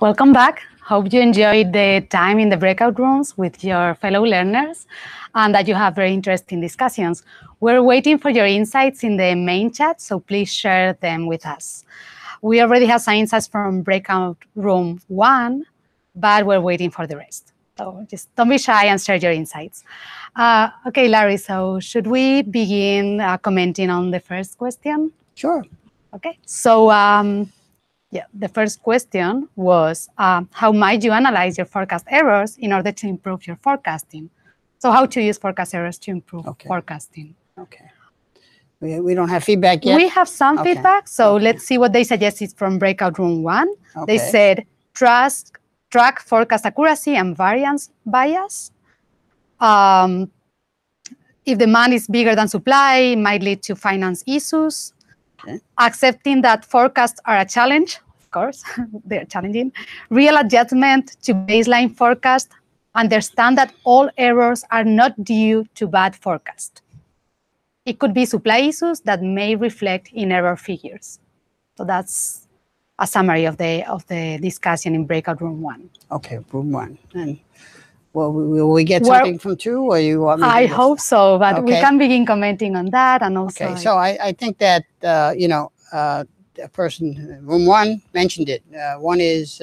Welcome back. Hope you enjoyed the time in the breakout rooms with your fellow learners and that you have very interesting discussions. We're waiting for your insights in the main chat, so please share them with us. We already have some insights from breakout room 1, but we're waiting for the rest. So just don't be shy and share your insights. Okay, Larry, so should we begin commenting on the first question? Sure. Okay, so yeah, the first question was, how might you analyze your forecast errors in order to improve your forecasting? So how to use forecast errors to improve forecasting. Okay. We don't have feedback yet? We have some feedback, so let's see what they suggested from breakout room 1. They said, track forecast accuracy and variance bias. If demand is bigger than supply, it might lead to finance issues. Accepting that forecasts are a challenge, of course, they're challenging. Real adjustment to baseline forecast. Understand that all errors are not due to bad forecast. It could be supply issues that may reflect in error figures. So that's a summary of the discussion in breakout room 1. Okay, room 1. And well, will we get something from 2, or you want me to I hope so, but we can begin commenting on that. And also, okay, so I think that, you know, the person, room 1 mentioned it. One is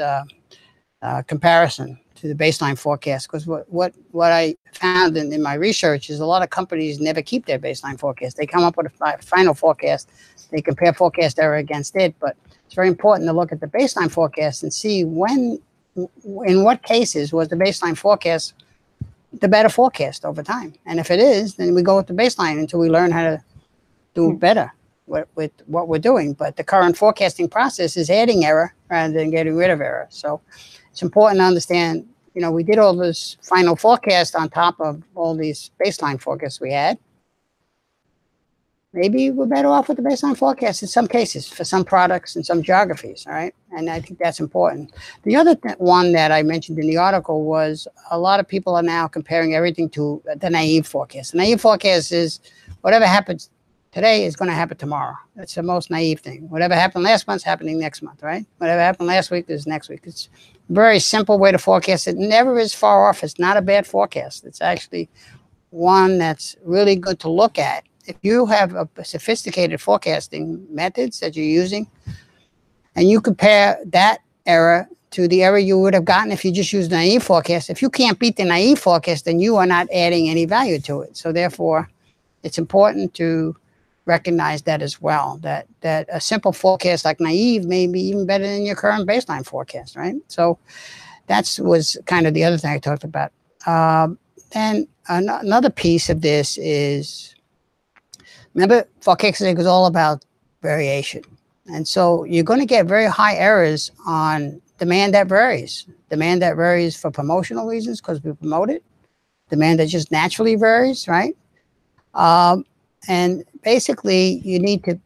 comparison to the baseline forecast, because what I found in my research is a lot of companies never keep their baseline forecast. They come up with a final forecast. They compare forecast error against it, but it's very important to look at the baseline forecast and see in what cases was the baseline forecast the better forecast over time. And if it is, then we go with the baseline until we learn how to do better with what we're doing. But the current forecasting process is adding error rather than getting rid of error. So it's important to understand, you know, we did all this final forecast on top of all these baseline forecasts we had. Maybe we're better off with the baseline forecast in some cases for some products and some geographies, all right? And I think that's important. The other one that I mentioned in the article was a lot of people are now comparing everything to the naive forecast. The naive forecast is whatever happens today is going to happen tomorrow. That's the most naive thing. Whatever happened last month's happening next month, right? Whatever happened last week is next week. It's a very simple way to forecast. It never is far off. It's not a bad forecast. It's actually one that's really good to look at. If you have a sophisticated forecasting methods that you're using, and you compare that error to the error you would have gotten if you just used the naive forecast, if you can't beat the naive forecast, then you are not adding any value to it. So therefore, it's important to recognize that as well, that a simple forecast like naive may be even better than your current baseline forecast, right? So that was kind of the other thing I talked about. And another piece of this is, remember, forecasting is all about variation. And so you're going to get very high errors on demand that varies. Demand that varies for promotional reasons because we promote it. Demand that just naturally varies, right? And basically, you need to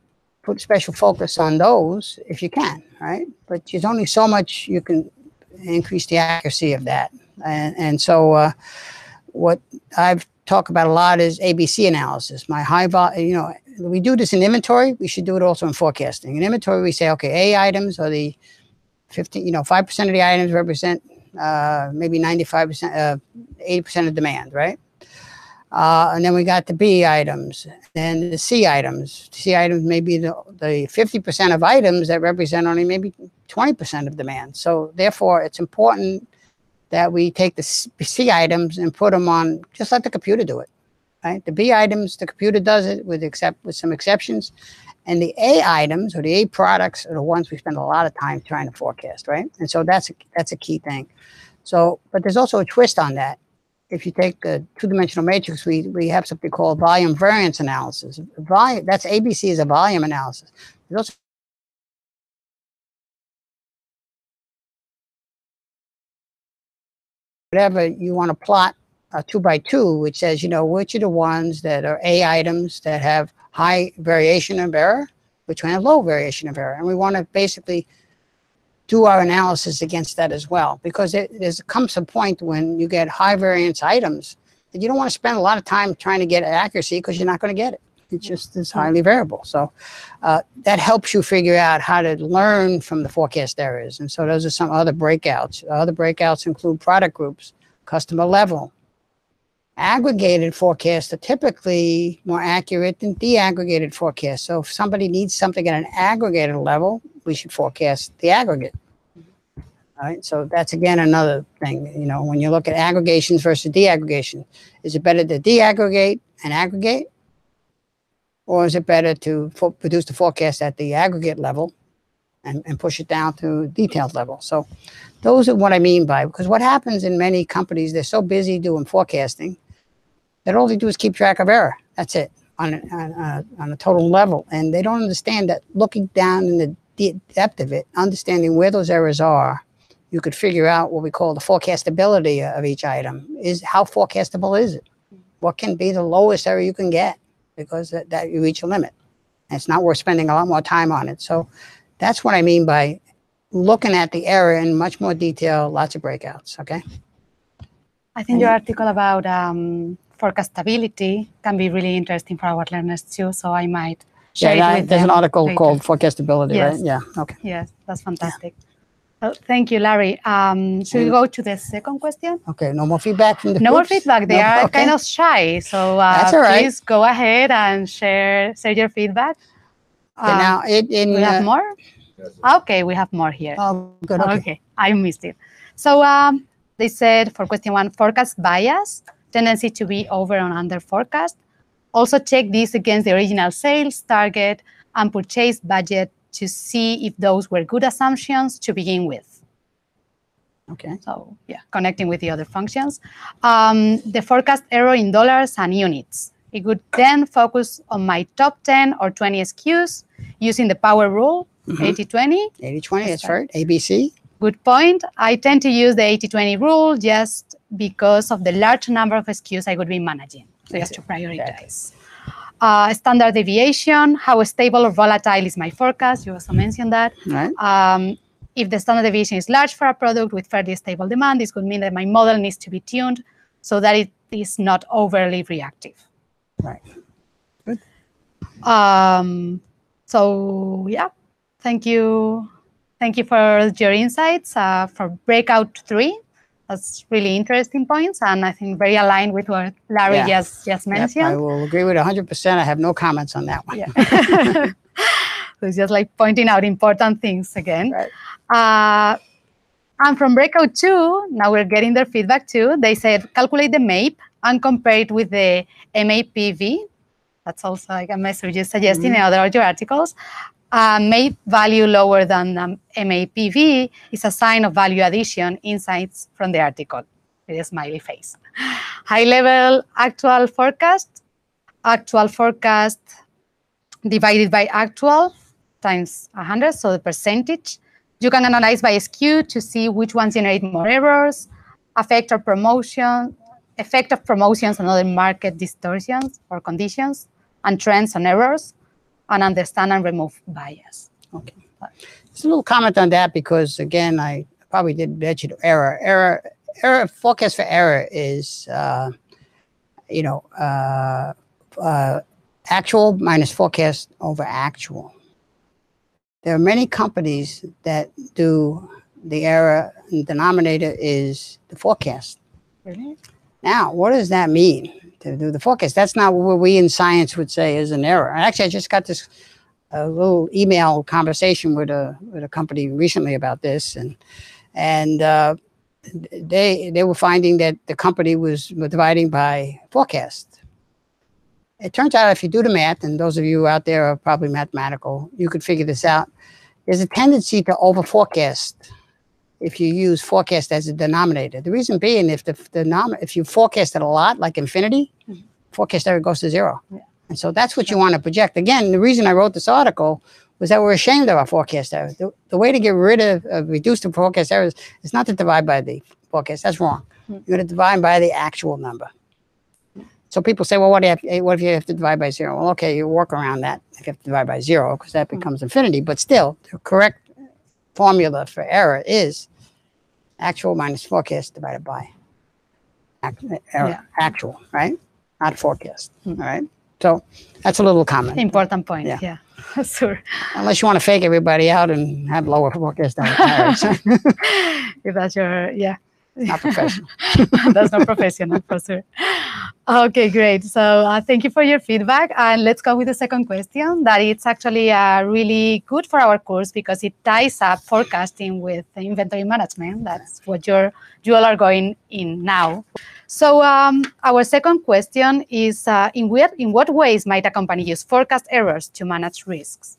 put special focus on those if you can, right? But there's only so much you can increase the accuracy of that. And so what I've talked about a lot is ABC analysis. My high volume, you know, we do this in inventory. We should do it also in forecasting. In inventory, we say, okay, A items are the 5% of the items represent maybe 95%, 80% of demand, right? And then we got the B items, then the C items. C items may be the 50% of items that represent only maybe 20% of demand. So therefore, it's important that we take the C items and put them on, just let the computer do it, right? The B items, the computer does it with some exceptions. And the A items or the A products are the ones we spend a lot of time trying to forecast, right? And so that's a key thing. So, but there's also a twist on that. If you take a two-dimensional matrix, we have something called volume variance analysis. That's ABC is a volume analysis. There's also whatever you want to plot 2x2, which says, you know, which are the ones that are A items that have high variation of error, which one have low variation of error. And we want to basically do our analysis against that as well, because there comes a point when you get high variance items that you don't want to spend a lot of time trying to get accuracy because you're not going to get it. It just is highly variable. So that helps you figure out how to learn from the forecast errors. And so those are some other breakouts. Other breakouts include product groups, customer level. Aggregated forecasts are typically more accurate than deaggregated forecasts. So if somebody needs something at an aggregated level, we should forecast the aggregate. All right, so that's again another thing. You know, when you look at aggregations versus deaggregation, is it better to deaggregate and aggregate, or is it better to produce the forecast at the aggregate level and push it down to detailed level? So those are what I mean by, because what happens in many companies, they're so busy doing forecasting that all they do is keep track of error. That's it on a total level, and they don't understand that looking down in the depth of it, understanding where those errors are, you could figure out what we call the forecastability of each item. Is how forecastable is it? What can be the lowest error you can get, because that you reach a limit. And it's not worth spending a lot more time on it. So that's what I mean by looking at the error in much more detail, lots of breakouts, okay? I think your article about forecastability can be really interesting for our learners too, so I might share it with them. There's an article later. called Forecastability, yes. right? Yeah, okay. Yes, that's fantastic. Yeah. Oh, thank you, Larry. Should we go to the second question? Okay, no more feedback from the No more feedback. They are okay. kind of shy, so that's all right. Please go ahead and share your feedback. Okay, now we have more? Okay, we have more here. Oh, good, okay. I missed it. So they said for question 1, forecast bias, tendency to be over and under forecast. Also check this against the original sales target and purchase budget to see if those were good assumptions to begin with. Okay. So yeah, connecting with the other functions. The forecast error in dollars and units. It would then focus on my top 10 or 20 SKUs using the power rule, 80-20. 80-20, that's right, ABC. Good point. I tend to use the 80-20 rule just because of the large number of SKUs I would be managing. So just to prioritize. Standard deviation, how stable or volatile is my forecast? You also mentioned that. Right. If the standard deviation is large for a product with fairly stable demand, this could mean that my model needs to be tuned so that it is not overly reactive. Right. Good. So yeah, thank you. Thank you for your insights for breakout 3. That's really interesting points, and I think very aligned with what Larry just mentioned. Yep, I will agree with 100%. I have no comments on that one. Yeah. So it's just like pointing out important things again. Right. And from breakout 2, now we're getting their feedback too. They said calculate the MAPE and compare it with the MAPV. That's also like a message you're suggesting in other of your articles. MAPE value lower than MAPV is a sign of value addition, insights from the article with a smiley face. High level actual forecast divided by actual times 100, so the percentage. You can analyze by SKU to see which ones generate more errors, effect of promotions and other market distortions or conditions, and trends on errors, and understand and remove bias. Okay. Just a little comment on that, because again, I probably did mention error. Forecast for error is, actual minus forecast over actual. There are many companies that do the error, and denominator is the forecast. Really? Now, what does that mean? To do the forecast. That's not what we in science would say is an error. Actually, I just got this little email conversation with a company recently about this, and they were finding that the company was dividing by forecast. It turns out if you do the math, and those of you out there are probably mathematical, you could figure this out. There's a tendency to over forecast if you use forecast as a denominator. The reason being, if you forecast it a lot, like infinity, forecast error goes to 0. Yeah. And so that's what you want to project. Again, the reason I wrote this article was that we're ashamed of our forecast errors. The way to get rid of, reduce the forecast errors is not to divide by the forecast. That's wrong. You're going to divide by the actual number. So people say, well, what if you have to divide by 0? Well, okay, you work around that if you have to divide by 0, because that becomes infinity. But still, the correct formula for error is actual minus forecast divided by actual, right? Not forecast, all right? So that's a little comment. Important point. Yeah. Yeah. Sure. Unless you want to fake everybody out and have lower forecast than tariffs. If that's your, yeah. Not professional. That's not professional, for sure. Okay, great. So thank you for your feedback. And let's go with the second question, that it's actually really good for our course because it ties up forecasting with inventory management. That's what you all are going in now. So our second question is, in what ways might a company use forecast errors to manage risks?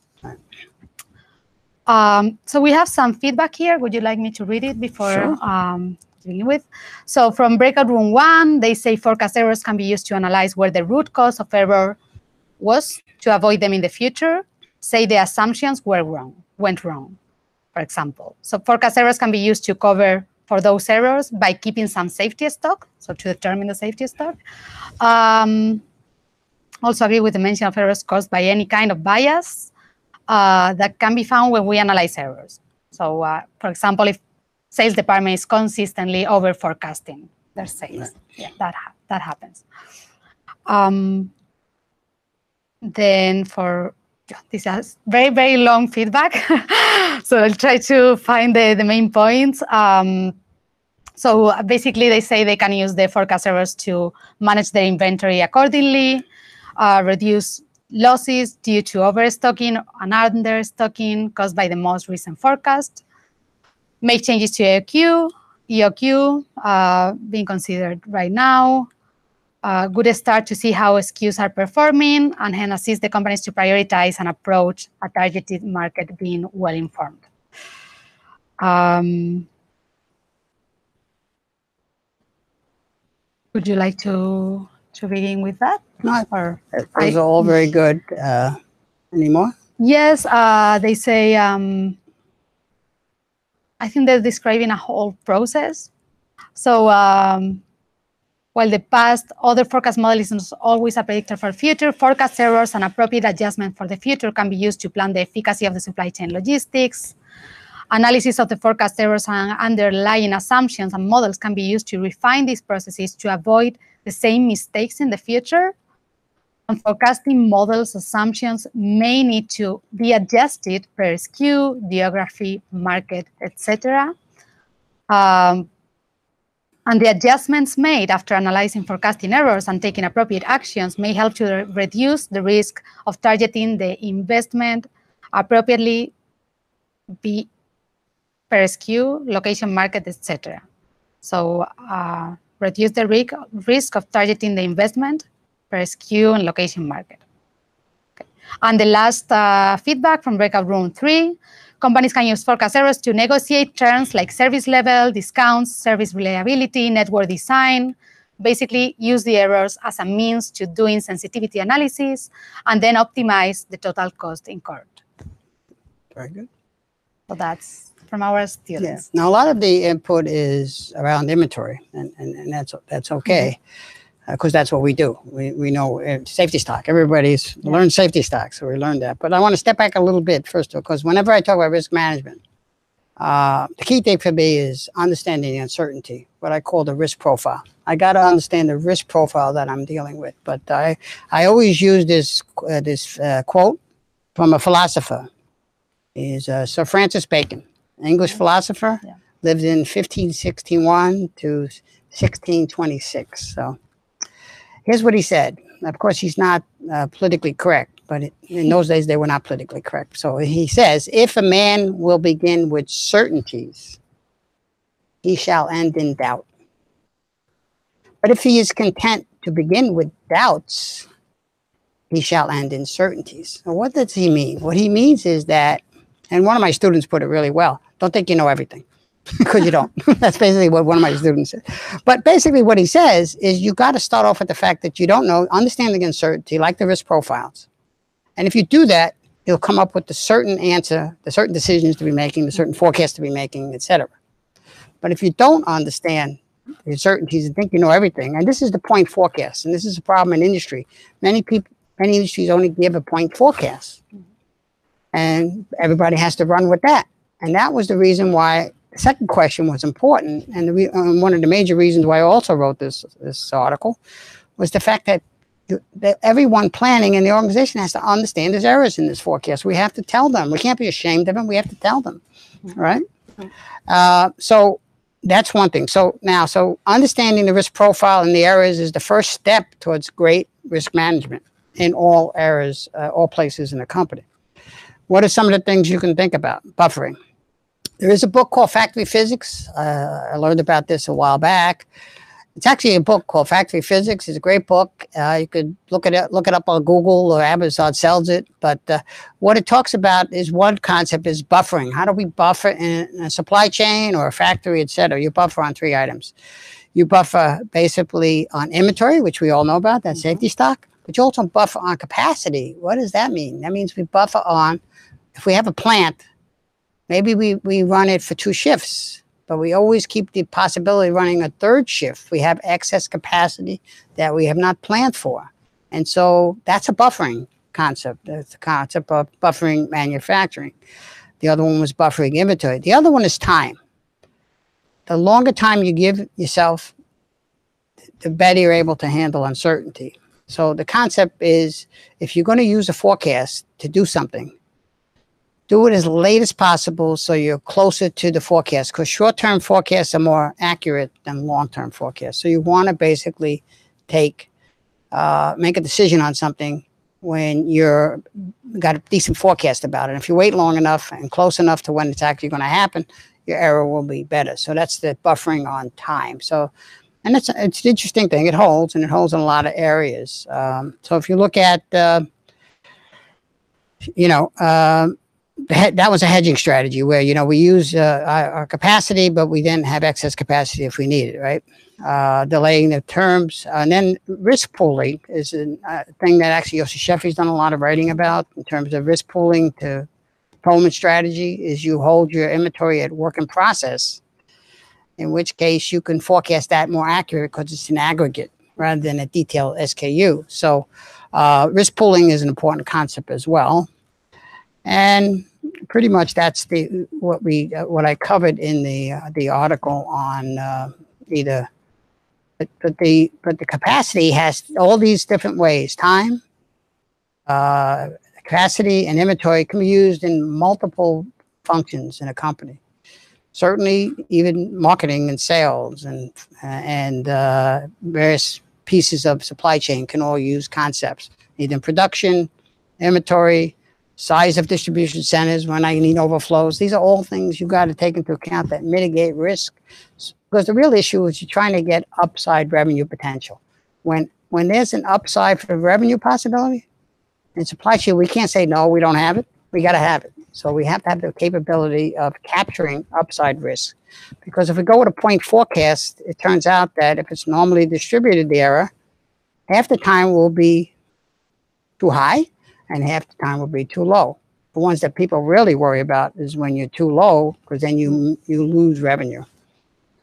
So we have some feedback here. Would you like me to read it before? Sure. Begin with? So from breakout room 1, they say forecast errors can be used to analyze where the root cause of error was to avoid them in the future. Say the assumptions went wrong, for example. So forecast errors can be used to cover for those errors by keeping some safety stock, so to determine the safety stock. Also agree with the mention of errors caused by any kind of bias that can be found when we analyze errors. So for example, if sales department is consistently over forecasting their sales. Yeah, that happens. Then for this is very, very long feedback. So I'll try to find the main points. So basically they say they can use the forecast errors to manage their inventory accordingly, reduce losses due to overstocking and understocking caused by the most recent forecast, make changes to EOQ being considered right now. Good start to see how SKUs are performing, and hence assist the companies to prioritize and approach a targeted market being well informed. Would you like to begin with that? No, those are all very good. Any more? Yes, they say. I think they're describing a whole process. So while the past other forecast model is always a predictor for future, forecast errors and appropriate adjustment for the future can be used to plan the efficacy of the supply chain logistics. Analysis of the forecast errors and underlying assumptions and models can be used to refine these processes to avoid the same mistakes in the future. And forecasting models, assumptions may need to be adjusted per SKU, geography, market, etc. And the adjustments made after analyzing forecasting errors and taking appropriate actions may help to reduce the risk of targeting the investment appropriately be per SKU, location, market, etc. So reduce the risk of targeting the investment per SKU and location market. Okay. And the last feedback from breakout room 3, companies can use forecast errors to negotiate terms like service level, discounts, service reliability, network design. Basically, use the errors as a means to doing sensitivity analysis and then optimize the total cost incurred. Very good. So that's from our students. Yeah. Now, a lot of the input is around inventory, and that's okay. Because that's what we do. We know safety stock. Everybody's learned safety stock, so we learned that. But I want to step back a little bit first, because whenever I talk about risk management, the key thing for me is understanding the uncertainty, what I call the risk profile. I got to understand the risk profile that I'm dealing with. But I always use this quote from a philosopher. He's Sir Francis Bacon, English philosopher, lived in 1561 to 1626. So. Here's what he said. Of course, he's not politically correct, but in those days, they were not politically correct. So he says, if a man will begin with certainties, he shall end in doubt. But if he is content to begin with doubts, he shall end in certainties. So what does he mean? What he means is that, and one of my students put it really well, don't think you know everything. Because you don't. That's basically what one of my students said. But basically what he says is you got to start off with the fact that you don't know, understanding uncertainty, like the risk profiles. And if you do that, you'll come up with the certain answer, the certain decisions to be making, the certain forecasts to be making, etc. But if you don't understand the uncertainties and think you know everything, and this is the point forecast, and this is a problem in industry. Many industries only give a point forecast. And everybody has to run with that. And that was the reason why the second question was important, and one of the major reasons why I also wrote this article was the fact that everyone planning in the organization has to understand there's errors in this forecast. We have to tell them. We can't be ashamed of them. We have to tell them, right? So that's one thing. So understanding the risk profile and the errors is the first step towards great risk management in all areas, all places in a company. What are some of the things you can think about? Buffering. There is a book called Factory Physics. I learned about this a while back. It's actually a book called Factory Physics. It's a great book. You could look it up on Google, or Amazon sells it. But what it talks about is one concept is buffering. How do we buffer in a supply chain or a factory, et cetera? You buffer on 3 items. You buffer basically on inventory, which we all know about, that's safety stock. But you also buffer on capacity. What does that mean? That means we buffer on, if we have a plant, maybe we run it for 2 shifts. But we always keep the possibility of running a 3rd shift. We have excess capacity that we have not planned for. And so that's a buffering concept. That's the concept of buffering manufacturing. The other one was buffering inventory. The other one is time. The longer time you give yourself, the better you're able to handle uncertainty. So the concept is, if you're going to use a forecast to do something, do it as late as possible so you're closer to the forecast, because short-term forecasts are more accurate than long-term forecasts. So you want to basically make a decision on something when you're got a decent forecast about it. If you wait long enough and close enough to when it's actually going to happen, your error will be better. So that's the buffering on time. So, and it's an interesting thing. It holds, and it holds in a lot of areas. So if you look at, that was a hedging strategy where, we use our capacity, but we then have excess capacity if we need it, right? Delaying the terms. And then risk pooling is a thing that actually Yossi Sheffi's done a lot of writing about in terms of risk pooling. To Pullman strategy is you hold your inventory at work in process, in which case you can forecast that more accurate because it's an aggregate rather than a detailed SKU. So risk pooling is an important concept as well. And pretty much that's what I covered in the article on but the capacity has all these different ways. Time, capacity, and inventory can be used in multiple functions in a company. Certainly, even marketing and sales and various pieces of supply chain can all use concepts. Either in production, inventory, size of distribution centers, when I need overflows. These are all things you've got to take into account that mitigate risk. Because the real issue is you're trying to get upside revenue potential. When there's an upside for revenue possibility, in supply chain, we can't say, no, we don't have it. We got to have it. So we have to have the capability of capturing upside risk. Because if we go with a point forecast, it turns out that if it's normally distributed, the error, half the time will be too high, and half the time will be too low. The ones that people really worry about is when you're too low, because then you lose revenue.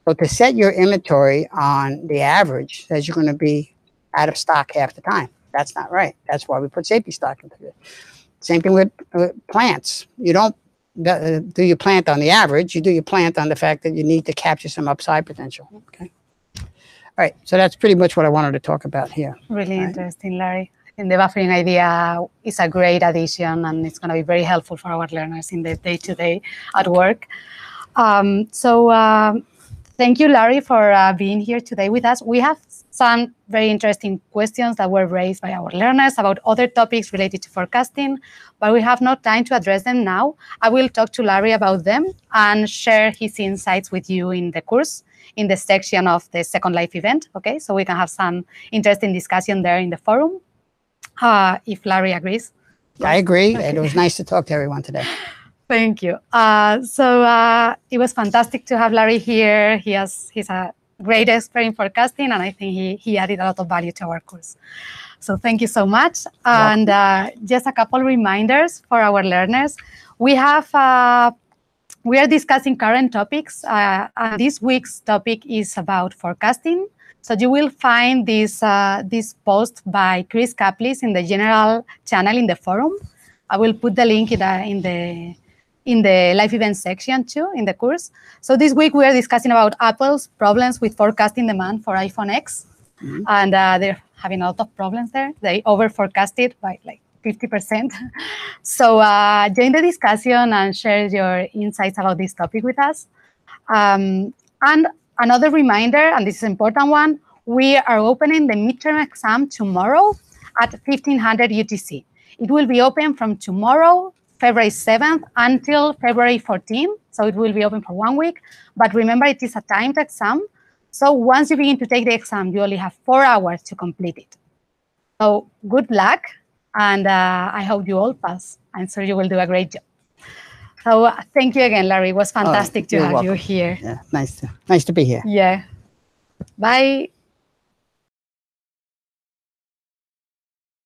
So to set your inventory on the average says you're going to be out of stock half the time. That's not right. That's why we put safety stock into it. Same thing with plants. You don't do your plant on the average. You do your plant on the fact that you need to capture some upside potential. Okay. All right. So that's pretty much what I wanted to talk about here. Really interesting, Larry. And the buffering idea is a great addition, and it's going to be very helpful for our learners in the day-to-day at work. Thank you, Larry, for being here today with us. We have some very interesting questions that were raised by our learners about other topics related to forecasting, but we have no time to address them now. I will talk to Larry about them and share his insights with you in the course, in the section of the SC1x Live Event, okay? So we can have some interesting discussion there in the forum, if Larry agrees. I agree, and it was nice to talk to everyone today. Thank you. It was fantastic to have Larry here. He's a great expert in forecasting, and I think he added a lot of value to our course. So thank you so much. And just a couple reminders for our learners. We are discussing current topics, and this week's topic is about forecasting. So you will find this post by Chris Kaplis in the general channel in the forum. I will put the link in the live event section too, in the course. So this week we are discussing about Apple's problems with forecasting demand for iPhone X. and they're having a lot of problems there. They over-forecasted by like 50%. So join the discussion and share your insights about this topic with us. And another reminder, and this is an important one, we are opening the midterm exam tomorrow at 1500 UTC. It will be open from tomorrow, February 7th, until February 14th. So it will be open for 1 week. But remember, it is a timed exam. So once you begin to take the exam, you only have 4 hours to complete it. So good luck, and I hope you all pass. I'm sure you will do a great job. So thank you again, Larry. It was fantastic to have you here. Yeah, nice to be here. Yeah. Bye.